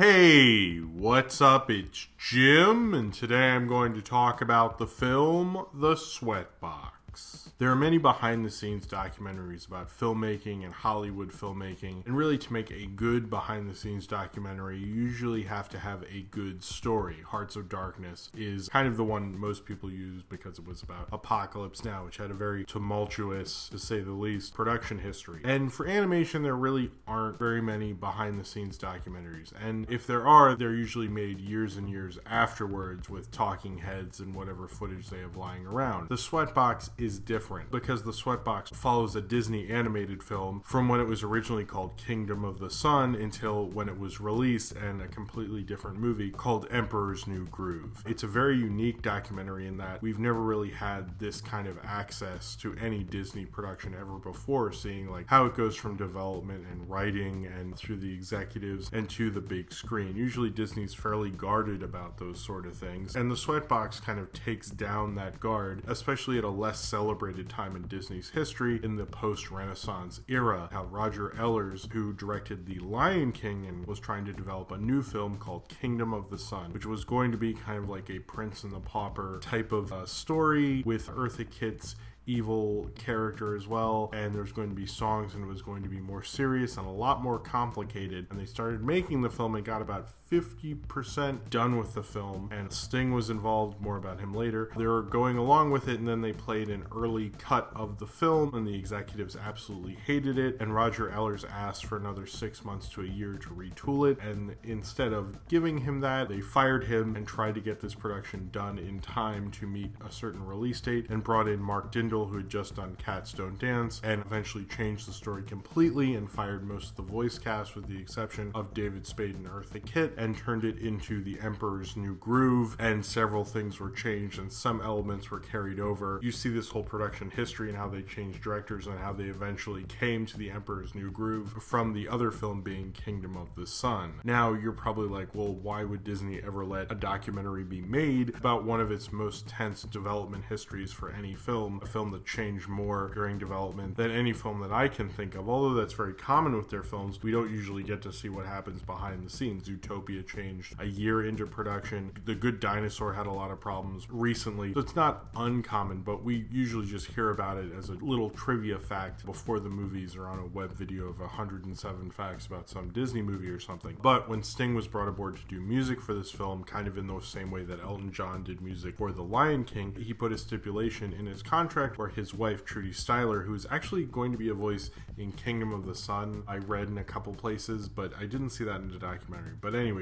Hey, what's up? It's Jim, and today I'm going to talk about the film The Sweatbox. There are many behind-the-scenes documentaries about filmmaking and Hollywood filmmaking, and really to make a good behind-the-scenes documentary, you usually have to have a good story. Hearts of Darkness is kind of the one most people use because it was about Apocalypse Now, which had a very tumultuous, to say the least, production history. And for animation, there really aren't very many behind-the-scenes documentaries, and if there are, they're usually made years and years afterwards with talking heads and whatever footage they have lying around. The Sweatbox is different because the Sweatbox follows a Disney animated film from when it was originally called Kingdom of the Sun until when it was released and a completely different movie called Emperor's New Groove. It's a very unique documentary in that we've never really had this kind of access to any Disney production ever before, seeing like how it goes from development and writing and through the executives and to the big screen. Usually Disney's fairly guarded about those sort of things, and the Sweatbox kind of takes down that guard, especially at a less celebrated time in Disney's history in the post-Renaissance era. How Roger Ellers, who directed The Lion King and was trying to develop a new film called Kingdom of the Sun, which was going to be kind of like a Prince and the Pauper type of story with Eartha Kitt's evil character as well, and there's going to be songs, and it was going to be more serious and a lot more complicated. And they started making the film and got about 50% done with the film, and Sting was involved, more about him later. They were going along with it, and then they played an early cut of the film, and the executives absolutely hated it, and Roger Ellers asked for another 6 months to a year to retool it, and instead of giving him that, they fired him and tried to get this production done in time to meet a certain release date, and brought in Mark Dindal, who had just done Cats Don't Dance, and eventually changed the story completely and fired most of the voice cast with the exception of David Spade and Eartha Kitt, and turned it into The Emperor's New Groove, and several things were changed and some elements were carried over. You see this whole production history and how they changed directors and how they eventually came to The Emperor's New Groove from the other film being Kingdom of the Sun. Now you're probably like, well, why would Disney ever let a documentary be made about one of its most tense development histories for any film, a film that changed more during development than any film that I can think of? Although that's very common with their films, we don't usually get to see what happens behind the scenes. Zootopia changed a year into production. The Good Dinosaur had a lot of problems recently, so it's not uncommon, but we usually just hear about it as a little trivia fact before the movies or on a web video of 107 facts about some Disney movie or something. But when Sting was brought aboard to do music for this film, kind of in the same way that Elton John did music for The Lion King, he put a stipulation in his contract where his wife, Trudy Styler, who is actually going to be a voice in Kingdom of the Sun, I read in a couple places, but I didn't see that in the documentary. But anyway,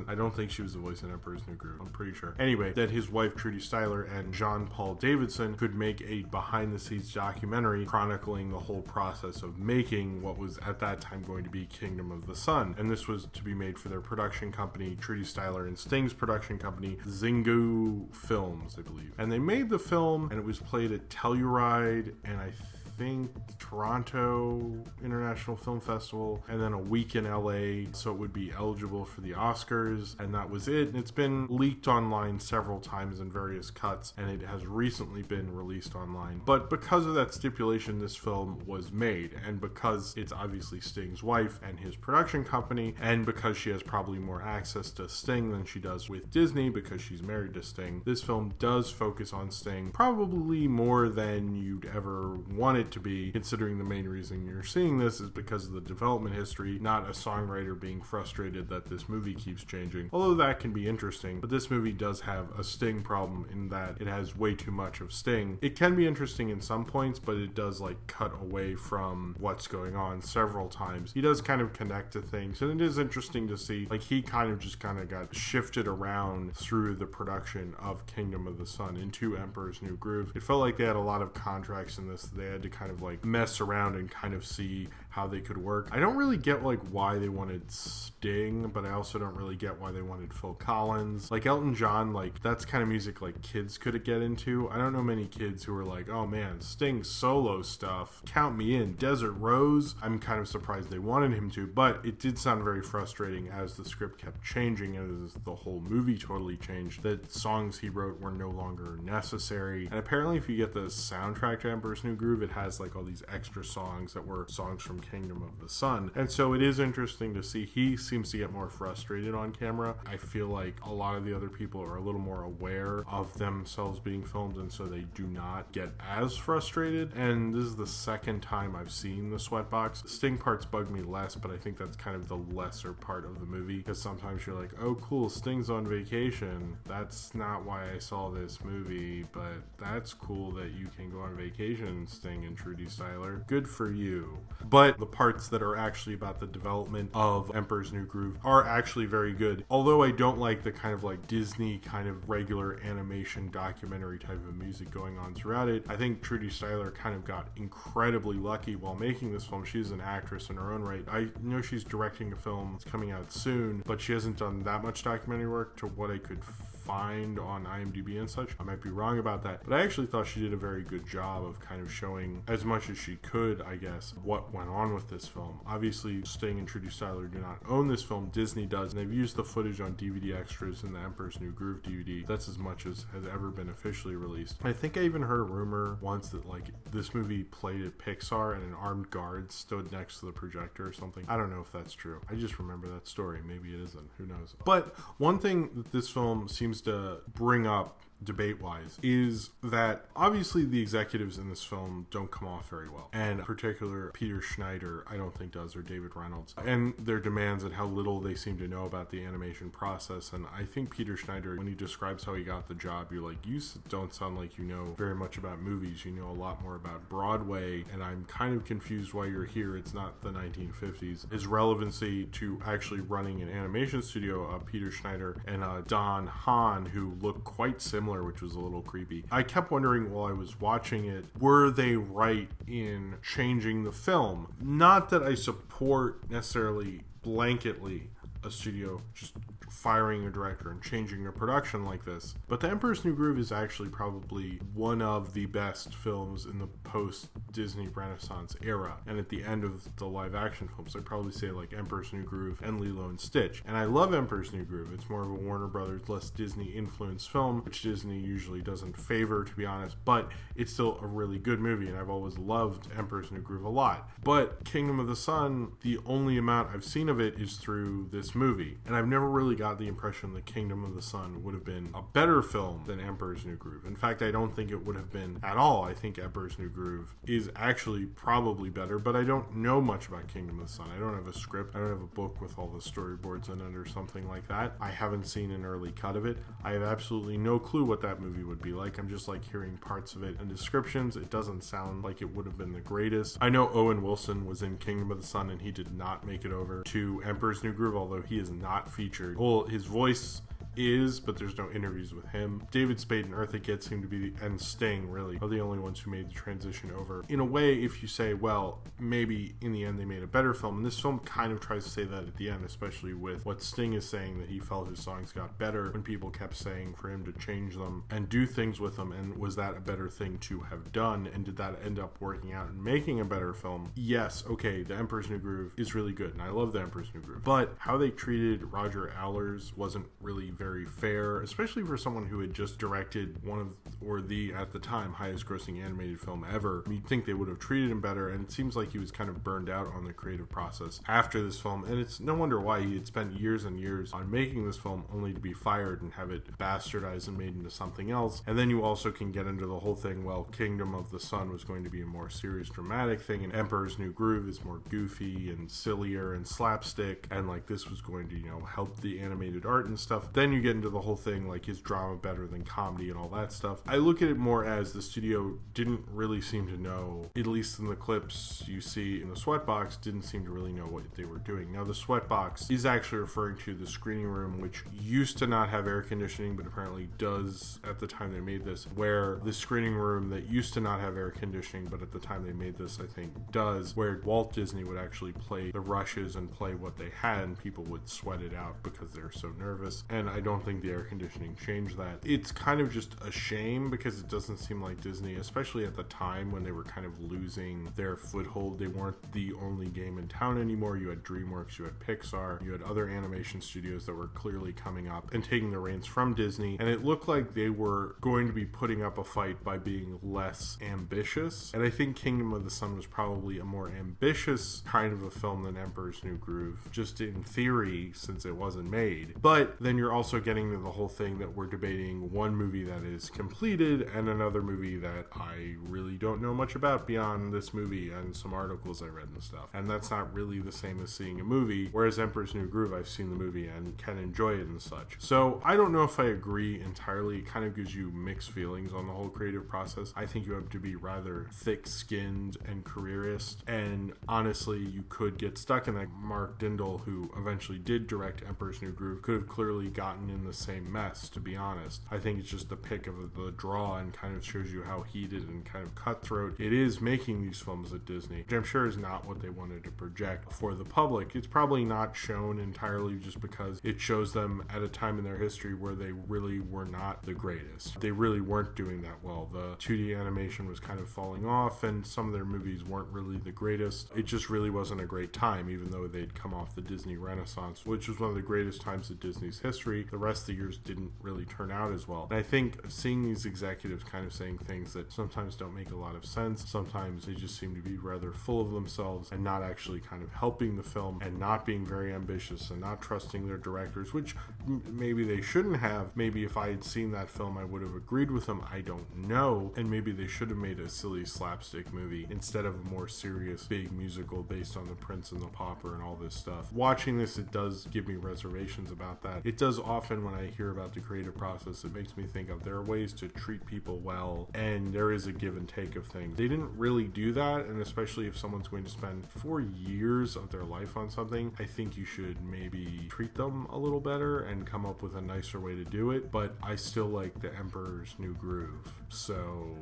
I don't think she was the voice in Emperor's New Groove, I'm pretty sure. Anyway, that his wife, Trudy Styler, and Jean Paul Davidson could make a behind-the-scenes documentary chronicling the whole process of making what was at that time going to be Kingdom of the Sun. And this was to be made for their production company, Trudy Styler and Sting's production company, Zingu Films, I believe. And they made the film, and it was played at Telluride, and I think Toronto International Film Festival, and then a week in LA, so it would be eligible for the Oscars, and that was it. And it's been leaked online several times in various cuts, and it has recently been released online. But because of that stipulation, this film was made, and because it's obviously Sting's wife and his production company, and because she has probably more access to Sting than she does with Disney because she's married to Sting, this film does focus on Sting probably more than you'd ever want it to be, considering the main reason you're seeing this is because of the development history, not a songwriter being frustrated that this movie keeps changing. Although that can be interesting, but this movie does have a Sting problem in that it has way too much of Sting. It can be interesting in some points, but it does like cut away from what's going on several times. He does kind of connect to things, and it is interesting to see like he kind of got shifted around through the production of Kingdom of the Sun into Emperor's New Groove. It felt like they had a lot of contracts in this. They had to kind of like mess around and kind of see how they could work. I don't really get like why they wanted Sting, but I also don't really get why they wanted Phil Collins. Like Elton John, like that's kind of music like kids could get into. I don't know many kids who are like, oh man, Sting solo stuff, count me in. Desert Rose, I'm kind of surprised they wanted him to, but it did sound very frustrating as the script kept changing, as the whole movie totally changed, that songs he wrote were no longer necessary. And apparently if you get the soundtrack to Emperor's New Groove, it has like all these extra songs that were songs from Kingdom of the Sun. And so it is interesting to see he seems to get more frustrated on camera. I feel like a lot of the other people are a little more aware of themselves being filmed, and so they do not get as frustrated. And this is the second time I've seen the Sweatbox. Sting parts bug me less, but I think that's kind of the lesser part of the movie, because sometimes you're like, oh cool, Sting's on vacation. That's not why I saw this movie, but that's cool that you can go on vacation, Sting and Trudy Styler. Good for you. But the parts that are actually about the development of Emperor's New Groove are actually very good. Although I don't like the kind of like Disney kind of regular animation documentary type of music going on throughout it. I think Trudy Styler kind of got incredibly lucky while making this film. She's an actress in her own right. I know she's directing a film that's coming out soon, but she hasn't done that much documentary work to what I could find on IMDb and such. I might be wrong about that, but I actually thought she did a very good job of kind of showing as much as she could, I guess, what went on with this film. Obviously, Sting and Trudy Styler do not own this film. Disney does, and they've used the footage on DVD extras in the Emperor's New Groove DVD. That's as much as has ever been officially released. I think I even heard a rumor once that like this movie played at Pixar and an armed guard stood next to the projector or something. I don't know if that's true. I just remember that story. Maybe it isn't. Who knows? But one thing that this film seems to bring up debate-wise is that obviously the executives in this film don't come off very well, and in particular Peter Schneider I don't think does, or David Reynolds, and their demands and how little they seem to know about the animation process. And I think Peter Schneider, when he describes how he got the job, you're like, you don't sound like you know very much about movies. You know a lot more about Broadway, and I'm kind of confused why you're here. It's not the 1950s. His relevancy to actually running an animation studio, Peter Schneider and Don Hahn, who look quite similar, which was a little creepy. I kept wondering while I was watching it, were they right in changing the film? Not that I support necessarily blanketly a studio just firing a director and changing a production like this, but The Emperor's New Groove is actually probably one of the best films in the post-Disney Renaissance era. And at the end of the live action films, I'd probably say like Emperor's New Groove and Lilo and Stitch. And I love Emperor's New Groove. It's more of a Warner Brothers, less Disney influenced film, which Disney usually doesn't favor, to be honest, but it's still a really good movie, and I've always loved Emperor's New Groove a lot. But Kingdom of the Sun, the only amount I've seen of it is through this movie, and I've never really got the impression that Kingdom of the Sun would have been a better film than Emperor's New Groove. In fact, I don't think it would have been at all. I think Emperor's New Groove is actually probably better, but I don't know much about Kingdom of the Sun. I don't have a script. I don't have a book with all the storyboards in it or something like that. I haven't seen an early cut of it. I have absolutely no clue what that movie would be like. I'm just like hearing parts of it and descriptions. It doesn't sound like it would have been the greatest. I know Owen Wilson was in Kingdom of the Sun and he did not make it over to Emperor's New Groove, although he is not featured. Well, his voice is, but there's no interviews with him. David Spade and Eartha Kitt seem to be, and Sting really, are the only ones who made the transition over. In a way, if you say, well, maybe in the end they made a better film, and this film kind of tries to say that at the end, especially with what Sting is saying, that he felt his songs got better when people kept saying for him to change them and do things with them, and was that a better thing to have done, and did that end up working out and making a better film? Yes, okay, The Emperor's New Groove is really good, and I love The Emperor's New Groove, but how they treated Roger Allers wasn't really very fair, especially for someone who had just directed one of, or the, at the time, highest grossing animated film ever. You'd think they would have treated him better, and it seems like he was kind of burned out on the creative process after this film, and it's no wonder why. He had spent years and years on making this film only to be fired and have it bastardized and made into something else. And then you also can get into the whole thing, well, Kingdom of the Sun was going to be a more serious, dramatic thing, and Emperor's New Groove is more goofy and sillier and slapstick, and like this was going to, you know, help the animated art and stuff. Then you get into the whole thing, like, is drama better than comedy and all that stuff. I look at it more as the studio didn't really seem to know, at least in the clips you see in the Sweatbox, didn't seem to really know what they were doing. Now, the Sweatbox is actually referring to the screening room, which used to not have air conditioning, but apparently does at the time they made this, where the screening room that used to not have air conditioning, but at the time they made this, I think, does, where Walt Disney would actually play the rushes and play what they had, and people would sweat it out because they're so nervous. And I don't think the air conditioning changed that. It's kind of just a shame because it doesn't seem like Disney, especially at the time when they were kind of losing their foothold. They weren't the only game in town anymore. You had DreamWorks, you had Pixar, you had other animation studios that were clearly coming up and taking the reins from Disney, and it looked like they were going to be putting up a fight by being less ambitious. And I think Kingdom of the Sun was probably a more ambitious kind of a film than Emperor's New Groove, just in theory, since it wasn't made. But then you're also getting to the whole thing that we're debating one movie that is completed and another movie that I really don't know much about beyond this movie and some articles I read and stuff. And that's not really the same as seeing a movie, whereas Emperor's New Groove, I've seen the movie and can enjoy it and such. So I don't know if I agree entirely. It kind of gives you mixed feelings on the whole creative process. I think you have to be rather thick-skinned and careerist, and honestly, you could get stuck in that. Mark Dindal, who eventually did direct Emperor's New Groove, could have clearly gotten in the same mess, to be honest. I think it's just the pick of the draw and kind of shows you how heated and kind of cutthroat it is making these films at Disney, which I'm sure is not what they wanted to project for the public. It's probably not shown entirely just because it shows them at a time in their history where they really were not the greatest. They really weren't doing that well. The 2D animation was kind of falling off, and some of their movies weren't really the greatest. It just really wasn't a great time, even though they'd come off the Disney Renaissance, which was one of the greatest times of Disney's history. The rest of the years didn't really turn out as well. And I think seeing these executives kind of saying things that sometimes don't make a lot of sense, sometimes they just seem to be rather full of themselves and not actually kind of helping the film and not being very ambitious and not trusting their directors, which maybe they shouldn't have. Maybe if I had seen that film, I would have agreed with them. I don't know. And maybe they should have made a silly slapstick movie instead of a more serious, big musical based on the Prince and the Pauper and all this stuff. Watching this, it does give me reservations about that. It does often, when I hear about the creative process, it makes me think of there are ways to treat people well, and there is a give and take of things. They didn't really do that, and especially if someone's going to spend 4 years of their life on something, I think you should maybe treat them a little better and come up with a nicer way to do it. But I still like the Emperor's New Groove, so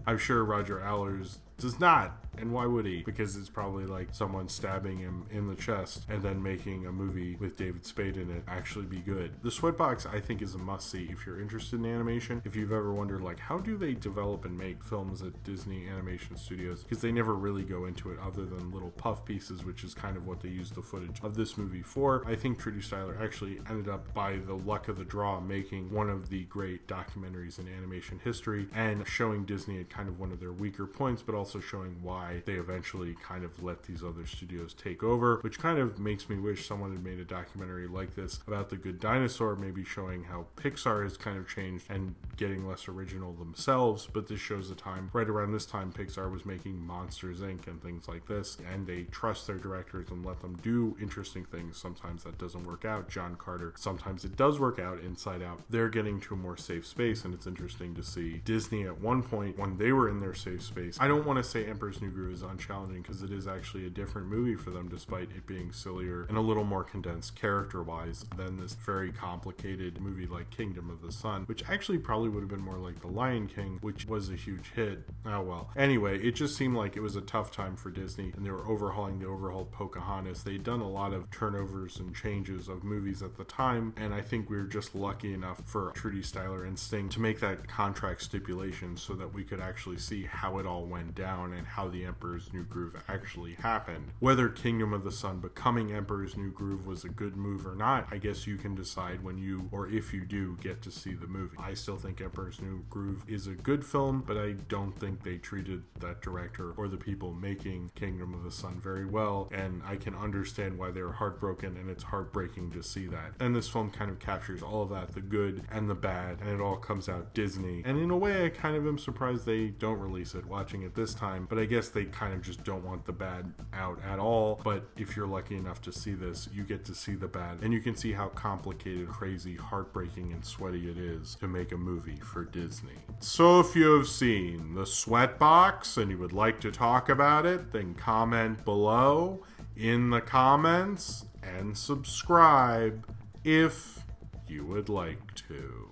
I'm sure Roger Allers does not. And why would he? Because it's probably like someone stabbing him in the chest and then making a movie with David Spade in it actually be good. The Sweatbox, I think, is a must-see if you're interested in animation. If you've ever wondered, like, how do they develop and make films at Disney Animation Studios? Because they never really go into it other than little puff pieces, which is kind of what they use the footage of this movie for. I think Trudy Styler actually ended up, by the luck of the draw, making one of the great documentaries in animation history and showing Disney at kind of one of their weaker points, but also showing why they eventually kind of let these other studios take over, which kind of makes me wish someone had made a documentary like this about The Good Dinosaur, maybe showing how Pixar has kind of changed and getting less original themselves. But this shows the time, right around this time, Pixar was making Monsters Inc. and things like this, and they trust their directors and let them do interesting things. Sometimes that doesn't work out. John Carter, sometimes it does work out. Inside Out, they're getting to a more safe space, and it's interesting to see Disney at one point, when they were in their safe space. I don't want to say Emperor's New Groove is unchallenging, because it is actually a different movie for them, despite it being sillier and a little more condensed character-wise than this very complicated movie like Kingdom of the Sun, which actually probably would have been more like The Lion King, which was a huge hit. Oh well. Anyway, it just seemed like it was a tough time for Disney, and they were overhauling the overhauled Pocahontas. They'd done a lot of turnovers and changes of movies at the time, and I think we were just lucky enough for Trudy Styler and Sting to make that contract stipulation so that we could actually see how it all went down and how the Emperor's New Groove actually happened. Whether Kingdom of the Sun becoming Emperor's New Groove was a good move or not, I guess you can decide when you, or if you do, get to see the movie. I still think Emperor's New Groove is a good film, but I don't think they treated that director or the people making Kingdom of the Sun very well, and I can understand why they were heartbroken, and it's heartbreaking to see that. And this film kind of captures all of that, the good and the bad, and it all comes out Disney. And in a way, I kind of am surprised they don't release it watching it this time, but I guess they kind of just don't want the bad out at all. But if you're lucky enough to see this, you get to see the bad, and you can see how complicated, crazy, heartbreaking, and sweaty it is to make a movie for Disney. So if you have seen The Sweatbox and you would like to talk about it, then comment below in the comments and subscribe if you would like to.